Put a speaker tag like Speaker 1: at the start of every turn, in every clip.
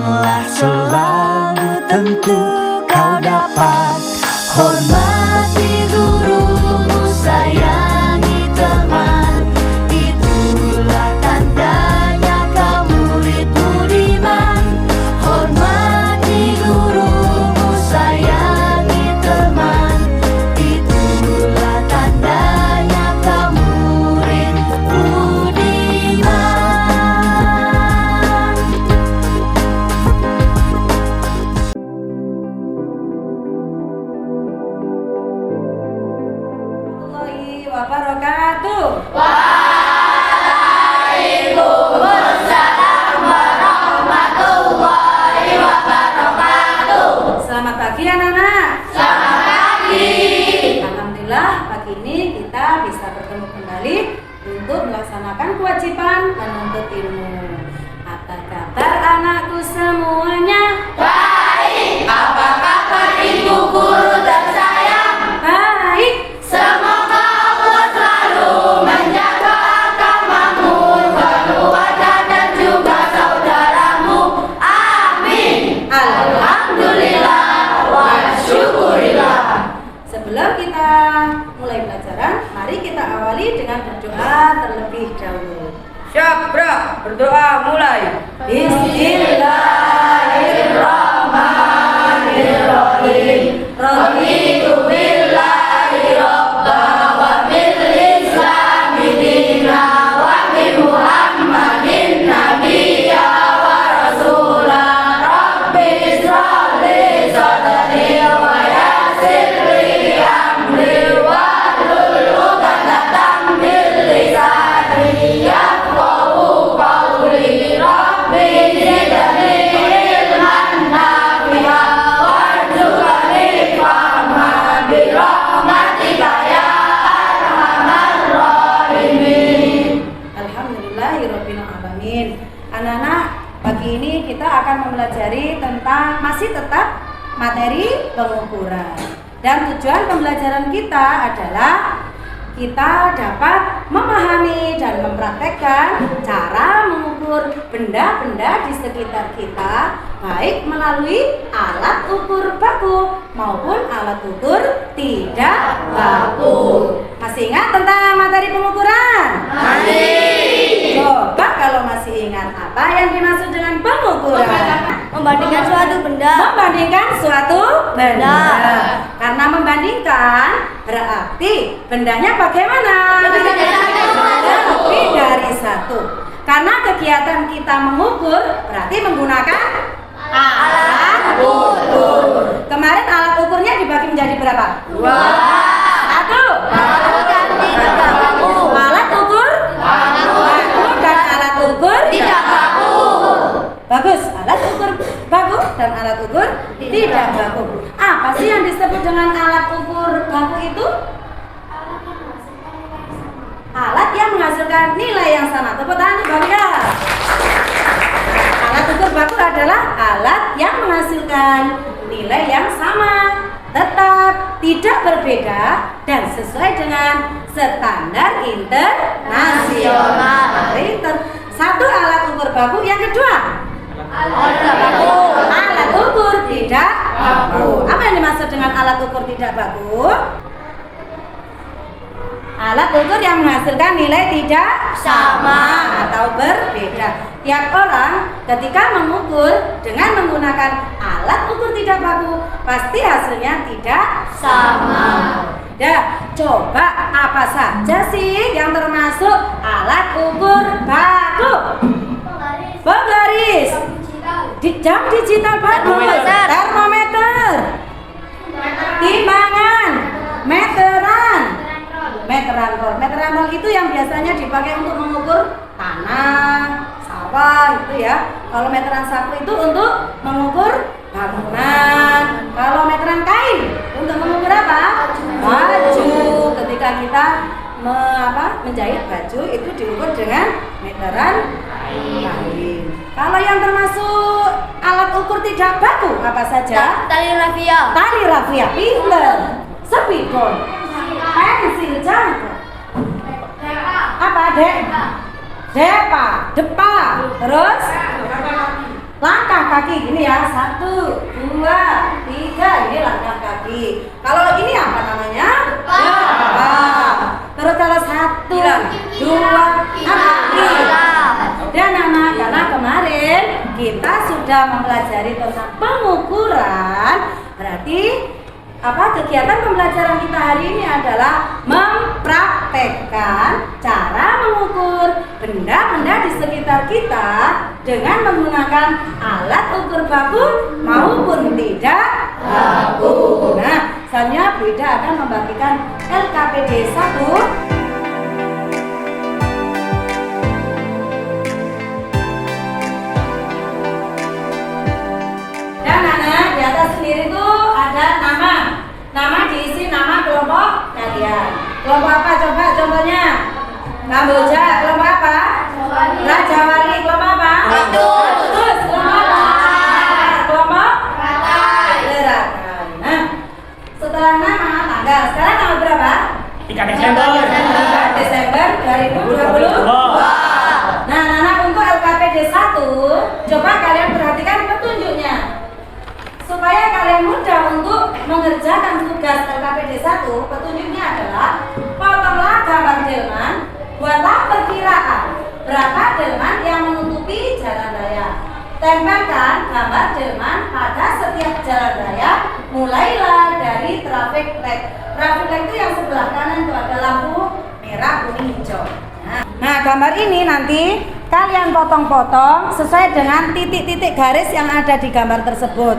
Speaker 1: Janganlah selalu tentu kau dapat hormati gurumu, sayangi teman. Itulah tandanya kau murid budiman. Hormati gurumu, sayangi teman. Itulah tandanya kau murid budiman.
Speaker 2: Warahmatullahi wabarakatuh.
Speaker 3: Waalaikumsalam warahmatullahi wabarakatuh.
Speaker 2: Selamat pagi anak-anak.
Speaker 3: Selamat pagi.
Speaker 2: Alhamdulillah pagi ini kita bisa bertemu kembali untuk melaksanakan kewajiban menuntut ilmu. Apa kabar anakku semuanya?
Speaker 3: Baik, apa kabar ibu guru tersayang?
Speaker 2: Baik.
Speaker 3: Semoga Allah selalu menjaga agamamu, keluarga dan juga saudaramu. Amin. Alhamdulillah wa syukurillah.
Speaker 2: Sebelum kita mulai pelajaran, mari kita awali dengan berdoa terlebih dahulu.
Speaker 4: Siap, bro. Berdoa mulai.
Speaker 2: Bismillahirrahmanirrahim.
Speaker 3: Raditu billahi robba wa bil islami dina wa bi Muhammadin nabiyya wa rasula. Rabbi ishrah li sadri wa yassir li amri wahlul 'uqdatam min lisani yafqahu qawli. Rabbi zidni ilman nafi'a warzuqni fahma bi rahmatika ya arhamar rahimin.
Speaker 2: Alhamdulillahirabbil alamin. Anak-anak, pagi ini kita akan mempelajari tentang masih tetap materi pengukuran. Dan tujuan pembelajaran kita adalah kita dapat memahami dan mempraktekkan cara mengukur benda-benda di sekitar kita, baik melalui alat ukur baku maupun alat ukur tidak baku. Masih ingat tentang materi pengukuran?
Speaker 3: Masih.
Speaker 2: Coba kalau masih ingat, apa yang dimaksud dengan pengukuran?
Speaker 3: Membandingkan suatu benda.
Speaker 2: Membandingkan suatu benda.
Speaker 3: Benda.
Speaker 2: Karena membandingkan berarti bendanya bagaimana?
Speaker 3: Lebih dari satu.
Speaker 2: Lebih dari satu. Karena kegiatan kita mengukur berarti menggunakan alat ukur. Kemarin alat ukurnya dibagi menjadi berapa?
Speaker 3: Dua.
Speaker 2: Satu. Alat ukur baku dan alat ukur
Speaker 3: Tidak baku.
Speaker 2: bagus. Alat ukur baku dan alat ukur tidak baku. Apa sih yang disebut dengan alat ukur baku itu? Alat yang menghasilkan nilai yang sama. Tepuk tangan untuk bangga. Alat ukur baku adalah alat yang menghasilkan nilai yang sama, tetap tidak berbeda dan sesuai dengan standar internasional. Satu alat ukur baku, yang kedua alat ukur tidak baku. Apa yang dimaksud dengan alat ukur tidak baku? Alat ukur yang menghasilkan nilai tidak sama atau berbeda. Tiap orang ketika mengukur dengan menggunakan alat ukur tidak baku, pasti hasilnya tidak
Speaker 3: Sama.
Speaker 2: Dah, coba apa saja sih yang termasuk alat ukur baku? Penggaris, jam digital bagus, termometer, timbangan, meteran. Meteran roll itu yang biasanya dipakai untuk mengukur tanah, sawah itu ya. Kalau meteran saku itu untuk mengukur bangunan. Kalau meteran kain untuk mengukur apa? Baju. Ketika kita menjahit baju itu diukur dengan meteran kain. Kalau yang termasuk alat ukur tidak baku apa saja?
Speaker 3: Tali rafia.
Speaker 2: Tali rafia, pinter, spidol, pensil jangkau. Apa dek? Depa, terus langkah kaki gini ya, 1, 2, 3, ini langkah kaki. Kalau ini apa namanya? Depak. Terus kalau 1, 2, kaki. Dan anak, karena kemarin kita sudah mempelajari tentang pengukuran, berarti kegiatan pembelajaran kita hari ini adalah mempraktekkan cara mengukur benda-benda di sekitar kita dengan menggunakan alat ukur baku maupun tidak baku. Nah, selanjutnya Bu Ida akan membagikan LKPD 1. Di atas sendiri tuh ada nama diisi nama kelompok kalian. Kelompok apa coba contohnya? Kamboja. Kelompok apa? Raja Wali. Kelompok apa? Terus kelompok apa? Kelompok Rakai. Nah, setelah nama tanggal, sekarang tanggal berapa?
Speaker 5: 3 Desember
Speaker 2: 3 Desember 2020. Nah, anak untuk LKPD 1, coba kalian perhatikan petunjuknya. Supaya kalian mudah untuk mengerjakan tugas LKPD 1, petunjuknya adalah potonglah gambar delman, buatlah perkiraan berapa delman yang menutupi jalan raya. Tempelkan gambar delman pada setiap jalan raya, mulailah dari traffic light. Traffic light itu yang sebelah kanan itu ada lampu merah, kuning, hijau. Nah, gambar ini nanti kalian potong-potong sesuai dengan titik-titik garis yang ada di gambar tersebut.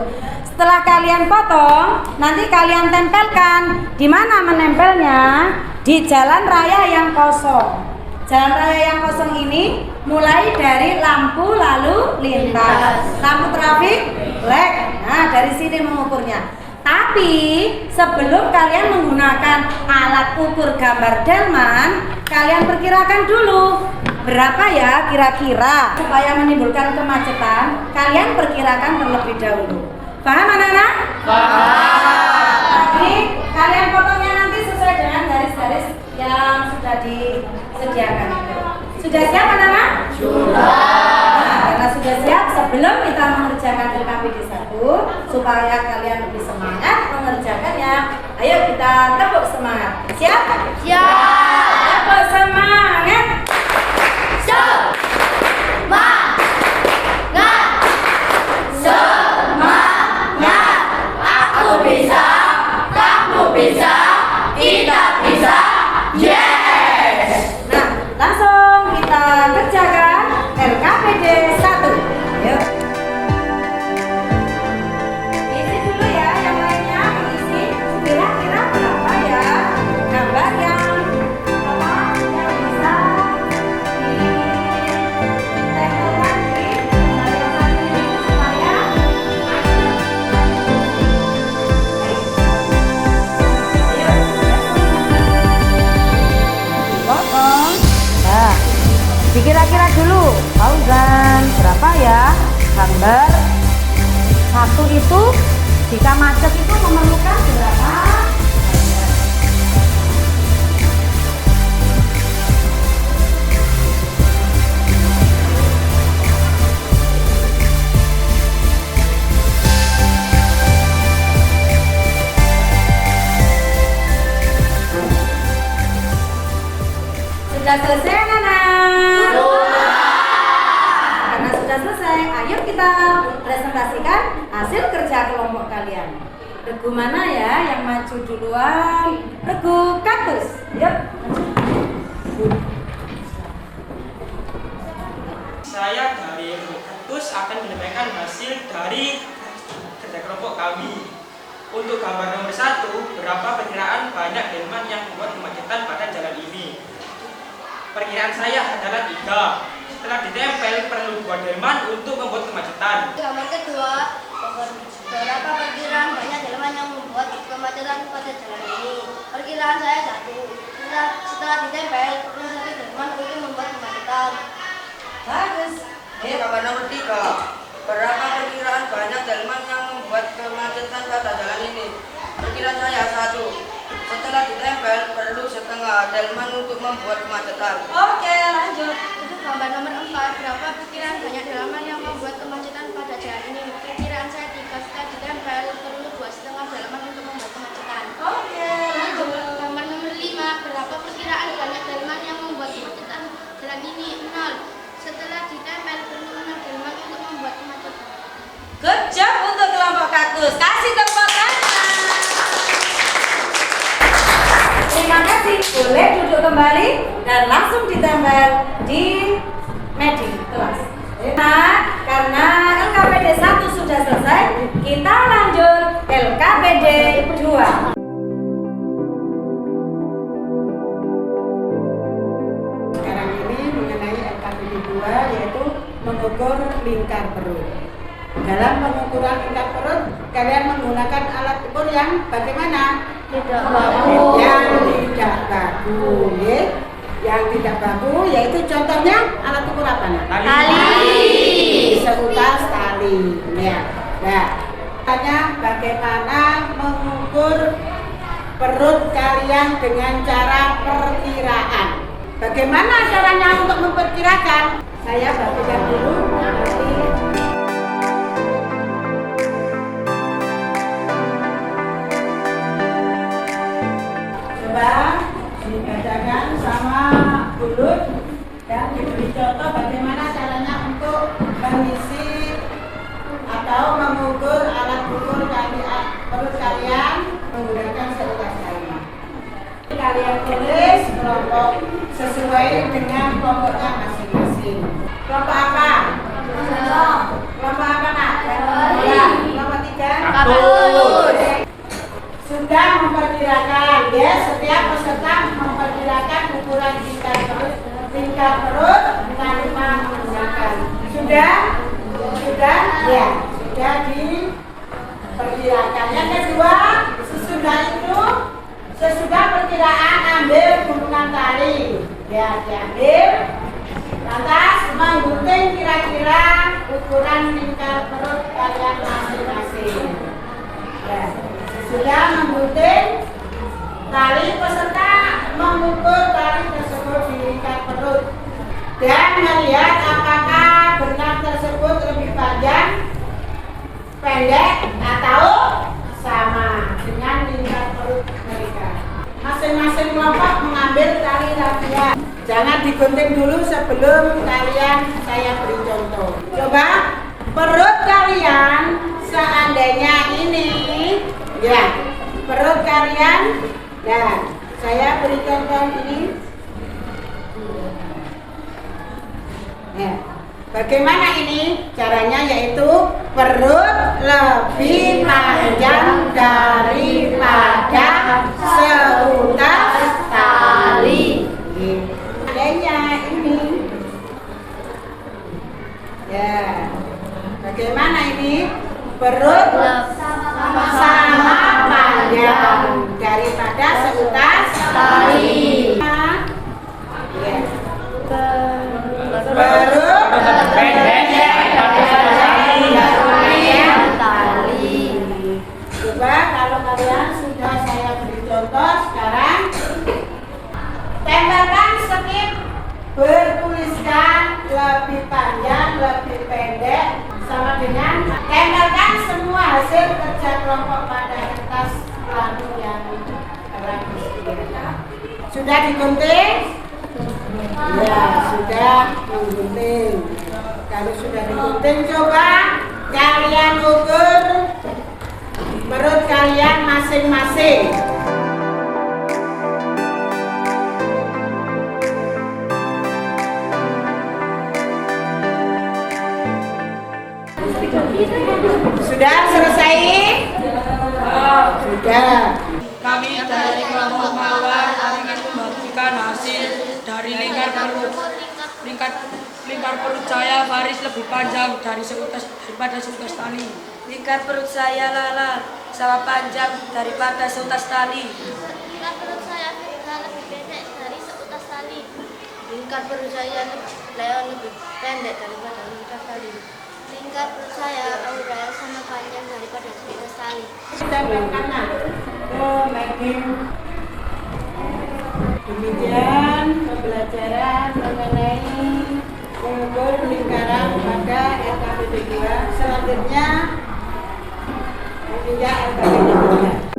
Speaker 2: Setelah kalian potong, nanti kalian tempelkan. Di mana menempelnya? Di jalan raya yang kosong. Jalan raya yang kosong ini mulai dari lampu lalu lintas, lampu trafik light. Nah, dari sini mengukurnya. Tapi sebelum kalian menggunakan alat ukur gambar delman, kalian perkirakan dulu berapa ya kira-kira. Supaya menimbulkan kemacetan, kalian perkirakan terlebih dahulu. Paham anak-anak? Paham. Jadi kalian potongnya nanti sesuai dengan garis-garis yang sudah disediakan itu. Sudah siap anak-anak? Sudah. Nah, karena sudah siap, sebelum kita mengerjakan LKPD 1, supaya kalian lebih semangat mengerjakannya, ayo kita tepuk semangat. Siap?
Speaker 3: Siap.
Speaker 2: Tepuk semangat.
Speaker 3: Kita bisa.
Speaker 2: Yes. Nah, langsung kita kerjakan LKPD 1. Yuk. Isi dulu ya, yang lainnya mengisi kira-kira berapa ya gambar yang bisa ditempelkan di bayangan ini supaya potong. Nah, dikira-kira dulu, Fauzan, berapa ya gambar 1 itu jika macet itu memerlukan berapa? Sudah selesai anak-anak? Karena sudah selesai, ayo kita presentasikan hasil kerja kelompok kalian. Regu mana ya yang maju duluan? Regu kaktus. Yuk.
Speaker 5: Saya dari Kaktus akan menyampaikan hasil dari kerja kelompok kami. Untuk gambar nomor 1, berapa perkiraan banyak delman yang membuat kemacetan pada jalan ini? Perkiraan saya adalah 3. Setelah ditempel, perlu 2 delman untuk membuat kemacetan.
Speaker 3: Gambar kedua, berapa perkiraan banyak delman yang membuat kemacetan pada jalan ini? Perkiraan saya 1. Setelah ditempel, perlu 1 delman untuk membuat kemacetan.
Speaker 2: Bagus.
Speaker 4: Ini gambar nomor 3. Berapa perkiraan banyak delman yang membuat kemacetan pada jalan ini? Perkiraan saya 1. Setelah ditempel, perlu setengah delman untuk membuat kemacetan.
Speaker 2: Oke, lanjut.
Speaker 3: gambar nomor 4, berapa perkiraan banyak dalaman yang membuat kemacetan pada jalan ini? Perkiraan saya 3 setelah ditempel, perlu 2,5 dalaman untuk membuat kemacetan.
Speaker 2: Oke, lanjut.
Speaker 3: Gambar nomor 5, berapa perkiraan banyak dalaman yang membuat kemacetan jalan ini? 0. Setelah ditempel, perlu 6 dalaman untuk membuat kemacetan.
Speaker 2: Good job untuk kelompok kaktus. Kasih tepuk tangan. Terima kasih. Boleh duduk kembali dan langsung ditempel di meja kelas. Nah, karena LKPD 1 sudah selesai, kita lanjut LKPD 2.
Speaker 6: Sekarang ini mengenai LKPD 2 yaitu mengukur lingkar perut. Dalam pengukuran lingkar perut, kalian menggunakan alat ukur yang bagaimana?
Speaker 3: Tidak
Speaker 6: Yang tidak baku, ya. Yang tidak baku yaitu contohnya alat ukur apa? Seutas tali. Ya. Nah, tanya bagaimana mengukur perut kalian dengan cara perkiraan. Bagaimana caranya untuk memperkirakan? Saya bagikan dulu nanti. Coba dibacakan sama Bulut dan diberi contoh bagaimana caranya untuk mengisi atau mengukur alat ukur perut kalian menggunakan seutas tali. Kalian tulis kelompok sesuai dengan kelompoknya masing-masing. Kelompok apa? Kelompok apa nak? Kelompok 3?
Speaker 3: Kaktus.
Speaker 6: Sudah memperkirakan, ya, setiap peserta memperkirakan ukuran tingkat perut tanpa menggunakan. Sudah, ya, sudah diperkirakan. Yang kedua, sesudah perkiraan ambil gunungan tali, ya, diambil, lantas menggunting kira-kira ukuran tingkat perut kalian masing-masing. Ya. Sudah menggunting tali, peserta mengukur tali tersebut di lingkar perut dan melihat apakah benang tersebut lebih panjang, pendek atau sama dengan lingkar perut mereka. Masing-masing kelompok mengambil tali rafia. Jangan digunting dulu sebelum kalian saya beri contoh. Coba perut kalian seandainya ini, ya, perut kalian, nah, saya beri contoh ini. Ya, bagaimana ini caranya? Yaitu perut lebih panjang daripada seutas tali. Adanya ini, ya, bagaimana ini? Perut sama panjang daripada seutas tali. Ya. Perut pendek daripada tali. Coba kalau kalian sudah saya beri contoh, sekarang tempelkan skip bertuliskan lebih panjang, lebih pendek sama dengan tempelkan semua hasil kerja kelompok pada kertas pelaku yang telah disediakan. Sudah digunting? Ya, sudah menggunting. Kalau sudah digunting, coba kalian ukur perut kalian masing-masing. Sudah selesai? Sudah.
Speaker 7: Kami dari kelompok Mawar ingin membagikan hasil dari lingkar perut saya. Faris lebih panjang daripada seutas tali.
Speaker 4: Lingkar perut saya Lala sama panjang daripada seutas tali.
Speaker 3: Lingkar perut saya Firza lebih pendek dari seutas tali.
Speaker 8: Lingkar perut saya Leon lebih pendek daripada lingkar tali.
Speaker 3: Lingkar perut saya Aurel sama panjang daripada seutas tali.
Speaker 6: Tempelkan ke meja. Demikian pembelajaran mengenai pada LKPD 2. Selanjutnya pindah LKPD 3.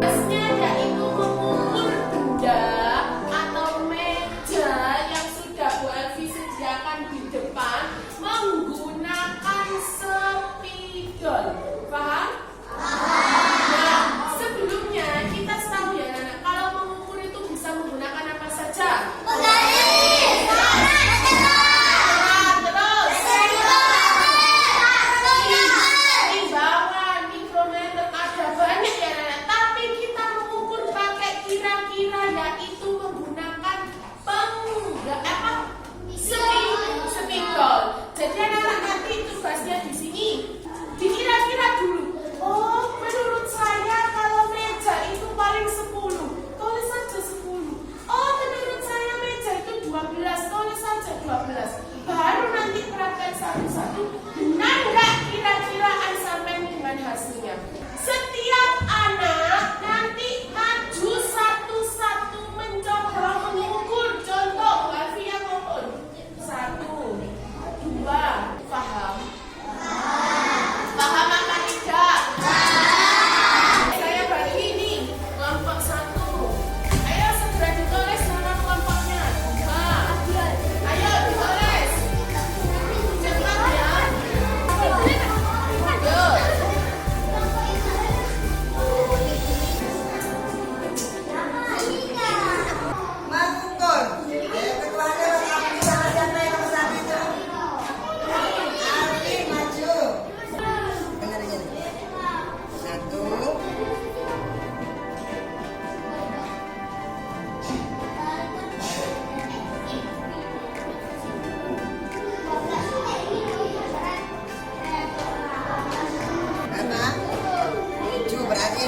Speaker 9: Tugasnya yaitu mengukur benda atau meja yang sudah Bu Elvi sediakan di depan menggunakan spidol. Paham? Nah, sebelumnya kita tahu ya anak, kalau mengukur itu bisa menggunakan apa saja? Timbangan, mikrometer, ada banyak ya anak. Tapi kita mengukur pakai kira-kira, yaitu menggunakan spidol. Jadi anak-anak nanti tugasnya di sini dikira-kira dulu. Oh, menurut saya kalau meja itu paling 10, tulis saja 10. Oh, menurut saya meja itu 12, tulis saja 12. Baru nanti perhatikan satu-satu, benar nggak kira-kiraan sampai dengan hasilnya. Setiap anak nanti maju satu-satu mencoba mengukur. Contoh, Bu Elvi yang ngomong 1, 2, paham? Paham apa tidak? Saya bagi ini kelompok 1. Ayo segera ditulis nama kelompoknya. Ayo ditulis. Cepat ya. Ayo.
Speaker 10: Berarti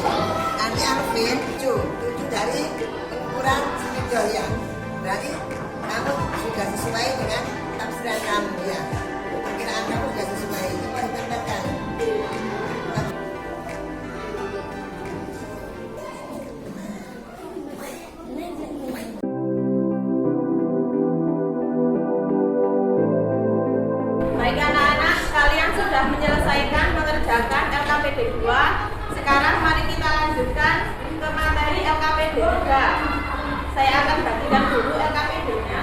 Speaker 10: nanti Alvin 7 dari ukuran spidol ya. Berarti kamu sudah sesuai dengan tafsiran kamu ya. Perkiraan kamu sudah sesuai. Coba ditambahkan.
Speaker 2: Baik anak-anak, kalian sudah menyelesaikan mengerjakan LKPD 2. Sekarang mari kita lanjutkan ke materi LKPD 3. Saya akan bagikan dulu LKPD-nya.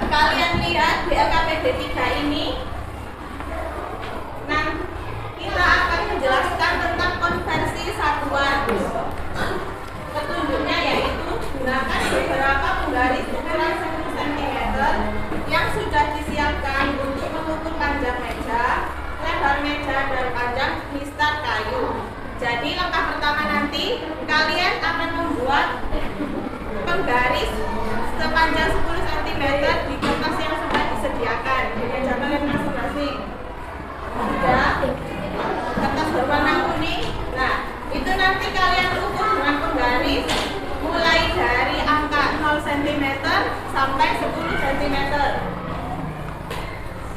Speaker 2: Kalian lihat di LKPD 3 ini, nah, kita akan menjelaskan tentang konversi satuan. Petunjuknya yaitu gunakan beberapa penggaris ukuran 10 cm yang sudah disiapkan untuk mengukur panjang meja, lebar meja, dan panjang mistar kayu. Jadi langkah pertama nanti kalian akan membuat penggaris sepanjang 10 cm di kertas yang sudah disediakan di meja kalian masing-masing. Sudah kertas berwarna kuning. Nah, itu nanti kalian ukur dengan penggaris mulai dari angka 0 cm sampai 10 cm.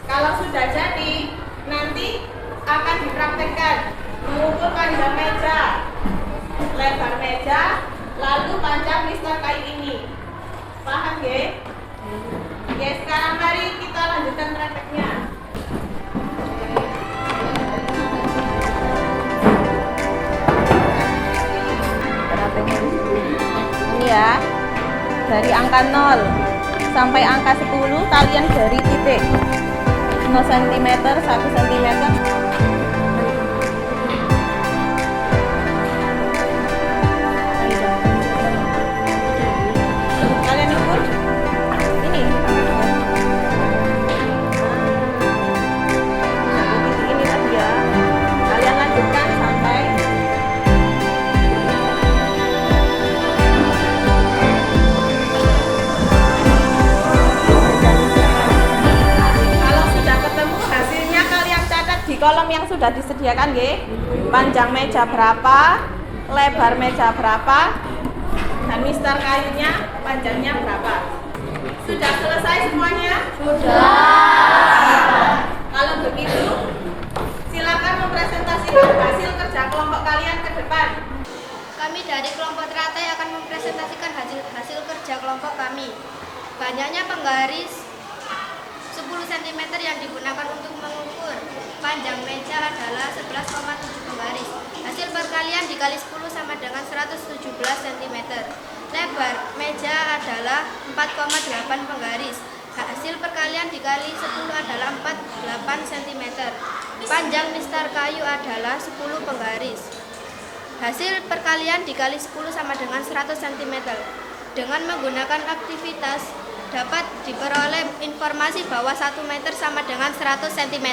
Speaker 2: Kalau sudah jadi, nanti akan dipraktekkan mengukur panjang meja, lebar meja, lalu panjang mistar kayu ini. Paham ya? Oke, sekarang mari kita lanjutkan prakteknya. Ini ya, dari angka 0 sampai angka 10 kalian dari titik 0 cm, 1 cm. Kalian ukur ini. Ini tadi ya. Kalian lanjutkan sampai di kolom yang sudah disediakan nggih. Panjang meja berapa, lebar meja berapa, dan mistar kayunya panjangnya berapa. Sudah selesai semuanya? Sudah.
Speaker 9: hasil kerja kelompok kalian ke depan.
Speaker 8: Kami dari kelompok teratai akan mempresentasikan hasil kerja kelompok kami. Banyaknya penggaris 10 cm yang digunakan untuk mengukur. Panjang meja adalah 11,7 penggaris. Hasil perkalian dikali 10 sama dengan 117 cm. Lebar meja adalah 4,8 penggaris. Hasil perkalian dikali 10 adalah 48 cm. Panjang mistar kayu adalah 10 penggaris. Hasil perkalian dikali 10 sama dengan 100 cm. Dengan menggunakan aktivitas dapat diperoleh informasi bahwa 1 meter sama dengan 100 cm.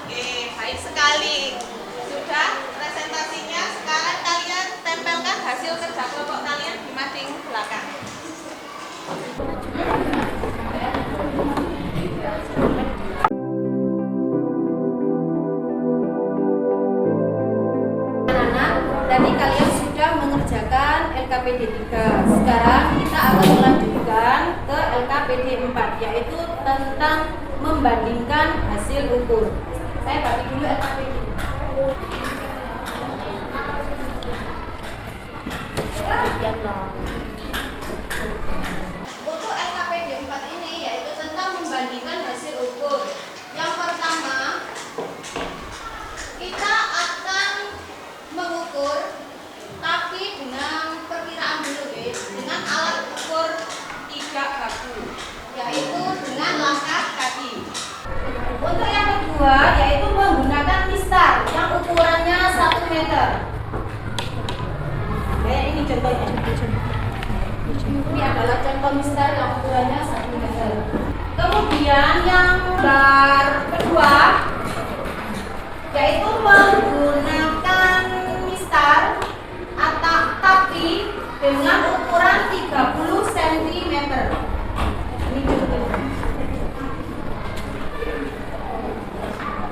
Speaker 9: Oke, baik sekali. Sudah presentasinya, sekarang kalian tempelkan hasil kerja kelompok kalian di mading belakang.
Speaker 2: Anak-anak, tadi kalian sudah mengerjakan LKPD 3. Sekarang kita akan melanjutkan ke LKPD 4, yaitu tentang membandingkan hasil ukur. Saya bagi dulu LKPD.
Speaker 8: Untuk LKPD 4 ini yaitu tentang membandingkan hasil ukur. Yang pertama, kita akan mengukur tapi dengan perkiraan dulu dengan alat ukur 3 baku, yaitu dengan langkah kaki.
Speaker 2: Untuk yang kedua, yaitu menggunakan mistar yang ukurannya 1 meter. Ini contohnya. Ini adalah contoh mistar yang ukurannya 1 meter. Kemudian yang kedua, yaitu menggunakan mistar atau tapi dengan ukuran 30 cm. Ini contohnya.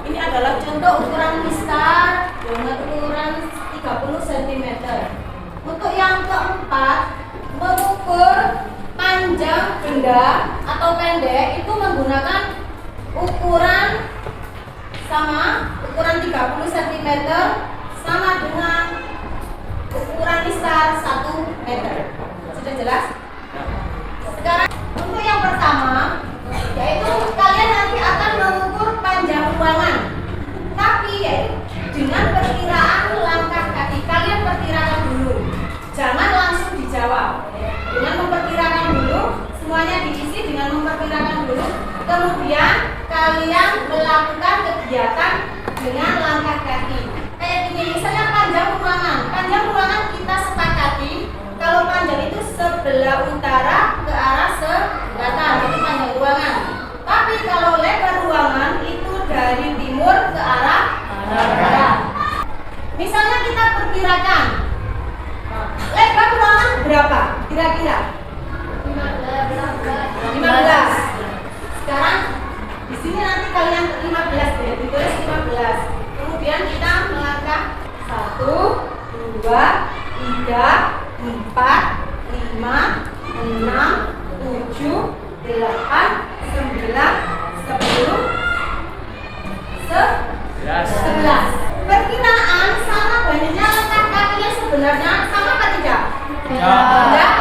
Speaker 2: Ini adalah contoh ukuran mistar dengan ukuran 30 cm. Untuk yang keempat, mengukur panjang benda atau pendek itu menggunakan ukuran sama, ukuran 30 cm sama dengan ukuran mistar 1 meter. Sudah jelas? Sekarang untuk yang pertama, yaitu kalian nanti akan mengukur panjang ruangan, tapi yaitu dengan perkiraan langkah kaki. Kalian perkirakan dulu, jangan langsung dijawab. Dengan memperkirakan dulu, semuanya diisi dengan memperkirakan dulu. Kemudian kalian melakukan kegiatan dengan langkah kaki. Kayak gini, misalnya panjang ruangan. Panjang ruangan kita sepakati kalau panjang itu sebelah utara ke arah selatan, itu panjang ruangan. Tapi kalau lebar ruangan itu dari timur ke arah barat. Misalnya kita perkirakan lebar ruangan berapa? Kira-kira 15. Sekarang di sini nanti kalian 15 ya, ditulis 15. Kemudian kita melangkah 1, 2, 3, 4, 5, 6, 7, 8, 9, 10, 11. Perkiraan sama banyaknya langkah kakinya sebenarnya sama apa tidak? Tidak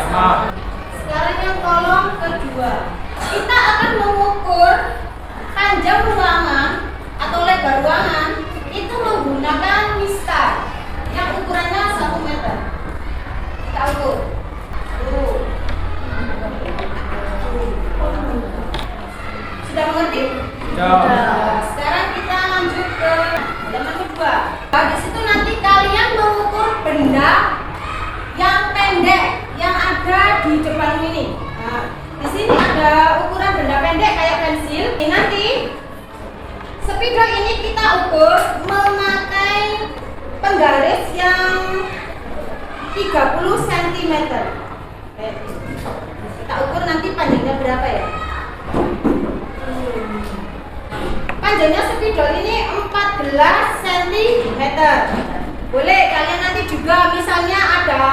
Speaker 2: sama. Sekarang yang kolom kedua, kita akan mengukur panjang ruangan atau lebar ruangan itu menggunakan mistar yang ukurannya 1 meter. Kita ukur. Sudah mengerti? Sudah. Sekarang kita lanjut ke halaman kedua. Di situ nanti kalian mengukur benda yang pendek yang ada di depan ini. Nah, di sini ada ukuran benda pendek kayak pensil. Nanti spidol ini kita ukur memakai penggaris yang 30 cm. Kita ukur nanti panjangnya berapa ya? Panjangnya spidol ini 14 cm. Boleh kalian nanti juga misalnya ada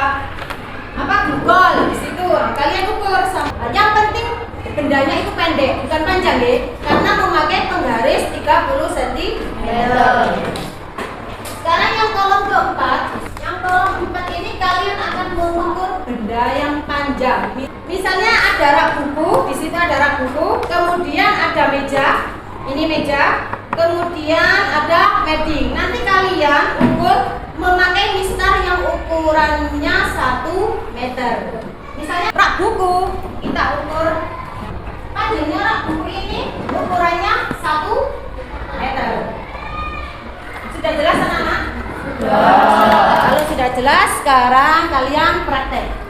Speaker 2: Google di situ, kalian ukur sama. Yang penting bendanya itu pendek, bukan panjang deh, karena memakai penggaris 30 cm. benda yang panjang. Misalnya ada rak buku, di situ ada rak buku, kemudian ada meja, ini meja, kemudian ada medding. Nanti kalian ukur memakai mistar yang ukurannya 1 meter. Misalnya rak buku, kita ukur panjangnya rak buku ini ukurannya 1 meter. Sudah jelas anak-anak? Kalau sudah jelas, sekarang kalian praktek.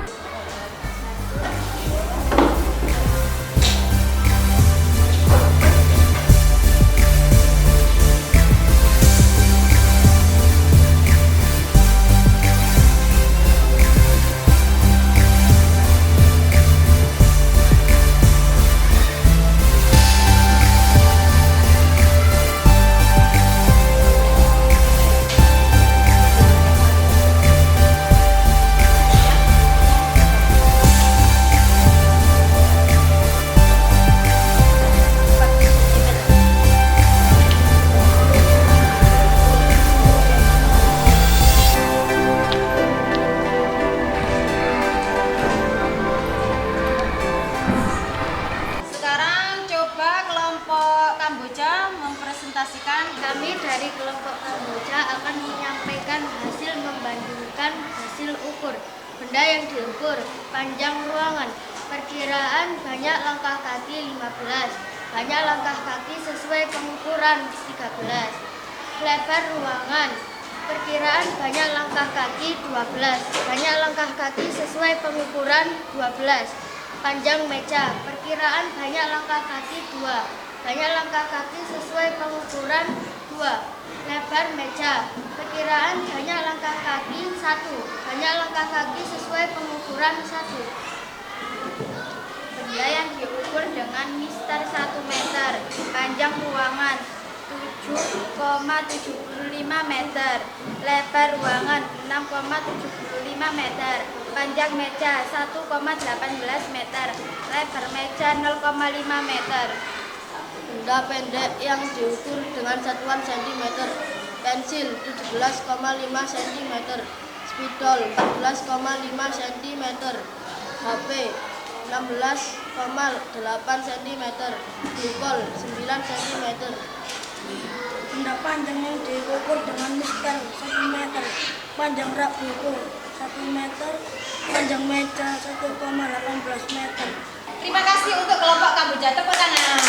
Speaker 8: Kami dari kelompok Kamboja akan menyampaikan hasil membandingkan hasil ukur benda yang diukur, panjang ruangan, perkiraan banyak langkah kaki 15, banyak langkah kaki sesuai pengukuran 13, lebar ruangan, perkiraan banyak langkah kaki 12, banyak langkah kaki sesuai pengukuran 12, panjang meja, perkiraan banyak langkah kaki 2, banyak langkah kaki sesuai pengukuran 2, lebar meja, perkiraan banyak langkah kaki 1, banyak langkah kaki sesuai pengukuran 1. Benda yang diukur dengan mistar 1 meter, panjang ruangan 7,75 meter, lebar ruangan 6,75 meter, panjang meja 1,18 meter, lebar meja 0,5 meter. Benda pendek yang diukur dengan satuan cm, pensil 17,5 cm, spidol 14,5 cm, HP 16,8 cm, glukol 9 cm.
Speaker 7: Benda panjang yang diukur dengan mistar 1 meter, panjang rak buku 1 meter, panjang meja 1,18 meter.
Speaker 2: Terima kasih untuk kelompok Kamboja, tepuk tangan.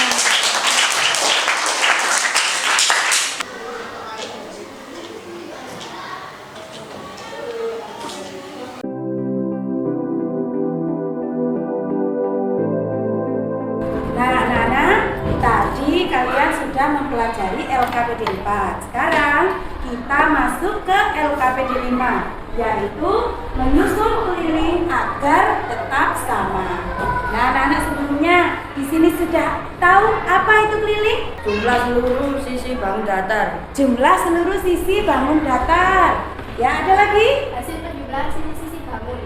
Speaker 2: Nah, anak-anak, tadi kalian sudah mempelajari LKPD 4. Sekarang kita masuk ke LKPD 5, yaitu menyusun keliling agar tetap sama. Nah, anak-anak sebelumnya di sini sudah tahu apa itu keliling?
Speaker 4: Jumlah seluruh sisi bangun datar.
Speaker 2: Jumlah seluruh sisi bangun datar. Ya, ada lagi?
Speaker 8: Hasil penjumlahan sisi-sisi bangun.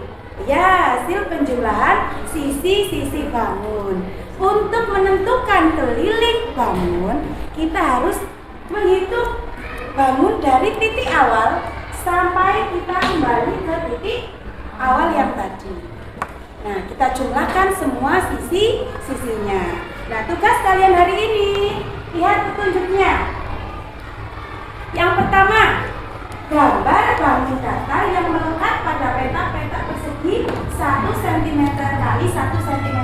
Speaker 2: Ya, hasil penjumlahan sisi-sisi bangun. Untuk menentukan keliling bangun, kita harus menghitung bangun dari titik awal sampai kita kembali ke titik awal yang tadi. Nah, kita jumlahkan semua sisi-sisinya. Nah, tugas kalian hari ini, lihat petunjuknya. Yang pertama, gambar bangun datar yang melekat pada petak-petak persegi 1 cm x 1 cm.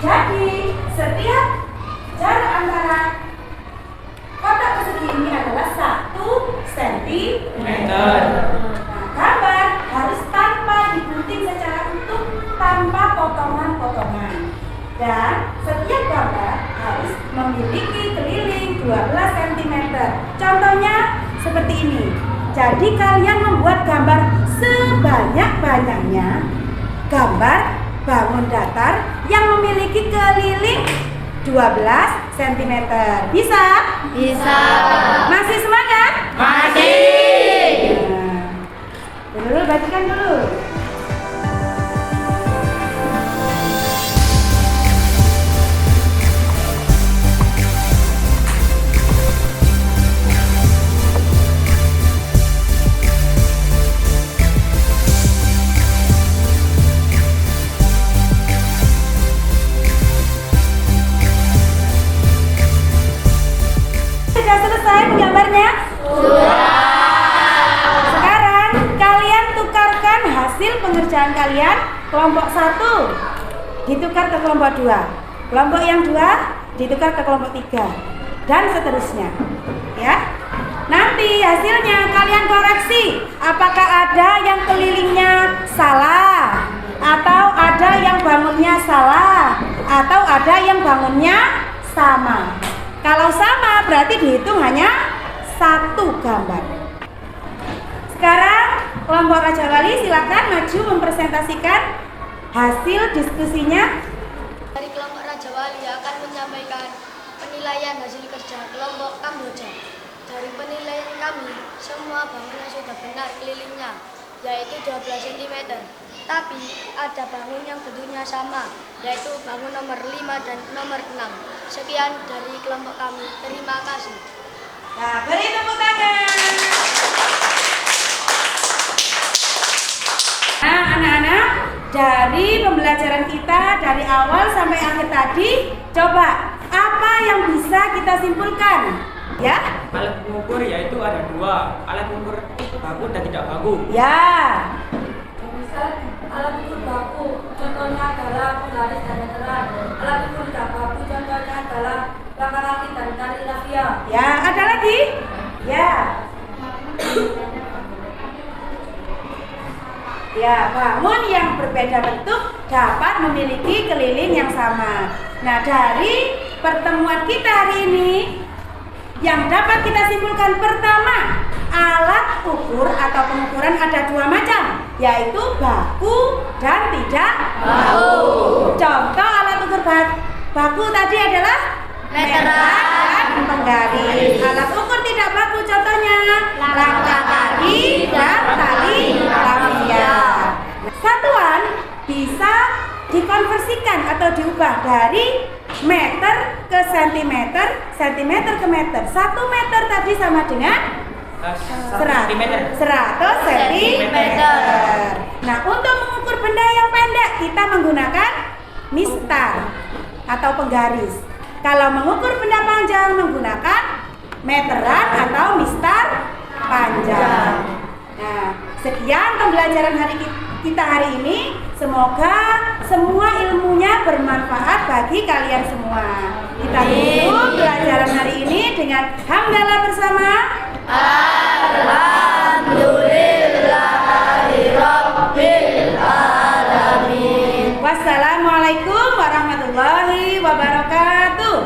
Speaker 2: Jadi, setiap jarak antara kotak persegi ini adalah 1 cm. Nah, gambar harus tanpa digunting secara utuh, tanpa potongan-potongan. Dan setiap gambar harus memiliki keliling 12 cm. Contohnya seperti ini. Jadi kalian membuat gambar sebanyak-banyaknya gambar bangun datar yang memiliki keliling 12 cm. Bisa?
Speaker 8: Bisa.
Speaker 2: Masih semangat?
Speaker 7: Masih.
Speaker 2: Nah, dulu bacakan dulu. kalian kelompok 1 ditukar ke kelompok 2, kelompok yang 2 ditukar ke kelompok 3, dan seterusnya. Ya. Nanti hasilnya kalian koreksi, apakah ada yang kelilingnya salah, atau ada yang bangunnya salah, atau ada yang bangunnya sama. Kalau sama berarti dihitung hanya 1 gambar. Sekarang kelompok Raja Wali silakan maju mempresentasikan hasil diskusinya.
Speaker 8: Dari kelompok Raja Wali akan menyampaikan penilaian hasil kerja kelompok Kamboja. Dari penilaian kami, semua bangunan sudah benar kelilingnya, yaitu 12 cm. Tapi ada bangun yang bentuknya sama, yaitu bangun nomor 5 dan nomor 6. Sekian dari kelompok kami. Terima kasih.
Speaker 2: Nah, beri tepuk tangan. Nah, anak-anak, dari pembelajaran kita dari awal sampai akhir tadi, coba apa yang bisa kita simpulkan? Ya?
Speaker 5: Alat pengukur yaitu ada 2, alat pengukur baku dan tidak baku.
Speaker 2: Ya.
Speaker 1: Misal alat ukur baku, contohnya adalah penggaris dan meteran. Alat ukur tidak baku, contohnya adalah langkah kaki dan tali rafia.
Speaker 2: Ya, ada lagi? Ya. Ya, bangun yang berbeda bentuk dapat memiliki keliling yang sama. Nah, dari pertemuan kita hari ini, yang dapat kita simpulkan pertama, alat ukur atau pengukuran ada 2 macam, yaitu baku dan tidak baku. Contoh alat ukur baku tadi adalah meteran dan penggaris. Alat ukur tidak baku contohnya langkah kaki dan tali rafia. Satuan bisa dikonversikan atau diubah dari meter ke sentimeter, sentimeter ke meter. 1 meter tadi sama dengan 100 sentimeter. Nah, untuk mengukur benda yang pendek kita menggunakan mistar atau penggaris. Kalau mengukur benda panjang menggunakan meteran atau mistar panjang. Nah, sekian pembelajaran kita hari ini. Semoga semua ilmunya bermanfaat bagi kalian semua. Kita tutup pelajaran hari ini dengan hamdalah bersama. Alhamdulillahirabbil alamin. Wassalamualaikum warahmatullahi wabarakatuh.